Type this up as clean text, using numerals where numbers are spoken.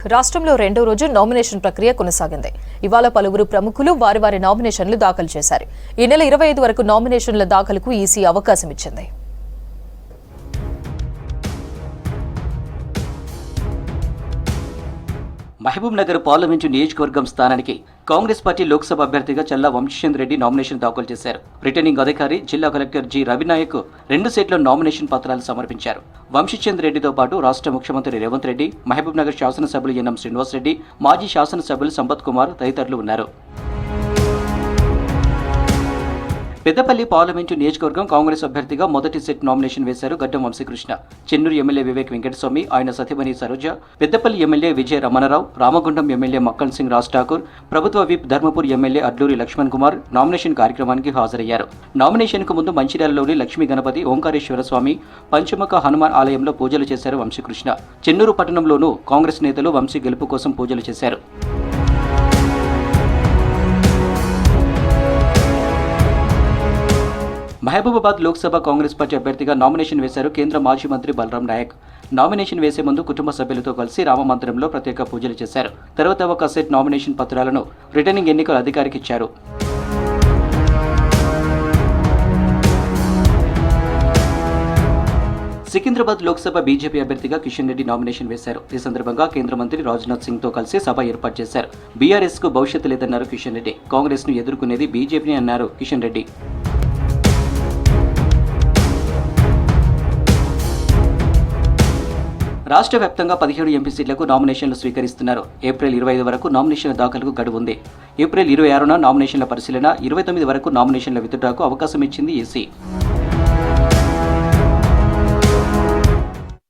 రాష్ట్రంలో రెండో రోజు నామినేషన్ ప్రక్రియ కొనసాగింది. ఇవాళ పలువురు ప్రముఖులు వారి వారి నామినేషన్లు దాఖలు చేశారు. ఈ నెల 25 వరకు నామినేషన్ల దాఖలుకు ఈసీ అవకాశం ఇచ్చింది. మహబూబ్ నగర్ పార్లమెంటు నియోజకవర్గం స్థానానికి కాంగ్రెస్ పార్టీ లోక్సభ అభ్యర్థిగా చల్లా వంశీచంద్ రెడ్డి నామినేషన్ దాఖలు చేశారు. రిటర్నింగ్ అధికారి జిల్లా కలెక్టర్ జి రవినాయక్ 2 సెట్ల నామినేషన్ పత్రాలు సమర్పించారు. వంశీచంద్ రెడ్డితో పాటు రాష్ట్ర ముఖ్యమంత్రి రేవంత్ రెడ్డి, మహబూబ్ నగర్ శాసనసభ్యులు ఎన్ఎం శ్రీనివాస్ రెడ్డి, మాజీ శాసనసభ్యులు సంపత్ కుమార్ తదితరులు ఉన్నారు. పెద్దపల్లి పార్లమెంటు నియోజకవర్గం కాంగ్రెస్ అభ్యర్థిగా మొదటి సెట్ నామినేషన్ వేశారు గడ్డం వంశీకృష్ణ. చెన్నూరు ఎమ్మెల్యే వివేక్ వెంకటస్వామి, ఆయన సతీమణి సరోజ, పెద్దపల్లి ఎమ్మెల్యే విజయ రమణరావు, రామగుండం ఎమ్మెల్యే మక్కన్ సింగ్ రాజ్ ఠాకూర్, ప్రభుత్వ whip Dharmapur MLA Adluri Laxman Kumar nomination కార్యక్రమానికి హాజరయ్యారు. నామినేషన్కు ముందు మంచిర్యాలలోని లక్ష్మీ గణపతి ఓంకారేశ్వర స్వామి పంచముఖ హనుమాన్ ఆలయంలో పూజలు చేశారు వంశీకృష్ణ. చెన్నూరు పట్టణంలోనూ కాంగ్రెస్ నేతలు వంశీ గెలుపు కోసం పూజలు చేశారు. మహబూబాబాద్ లోక్సభ కాంగ్రెస్ పార్టీ అభ్యర్థిగా నామినేషన్ వేశారు కేంద్ర మాజీ మంత్రి బలరాం నాయక్. నామినేషన్ వేసే ముందు కుటుంబ సభ్యులతో కలిసి రామమందిరంలో ప్రత్యేక పూజలు చేశారు. తర్వాత ఒక సెట్ నామినేషన్ పత్రాలను రిటర్నింగ్ ఎన్నికల అధికారికి ఇచ్చారు. సికింద్రాబాద్ లోక్సభ బీజేపీ అభ్యర్థిగా కిషన్ రెడ్డి నామినేషన్ వేశారు. ఈ సందర్భంగా కేంద్ర మంత్రి రాజ్నాథ్ సింగ్ తో కలిసి సభ ఏర్పాటు చేశారు. బీఆర్ఎస్ కు భవిష్యత్తు లేదన్నారు కిషన్ రెడ్డి. కాంగ్రెస్ ను ఎదుర్కొనేది బీజేపీని అన్నారు కిషన్ రెడ్డి. రాష్ట్ర వ్యాప్తంగా 17 ఎంపీ సీట్లకు నామినేషన్లు స్వీకరిస్తున్నారు. ఏప్రిల్ 25 వరకు నామినేషన్ల దాఖలుకు గడువు ఉంది. ఏప్రిల్ 26న నామినేషన్ల పరిశీలన, 29 వరకు నామినేషన్ల విత్డ్రాకు అవకాశం ఇచ్చింది ఈసీ.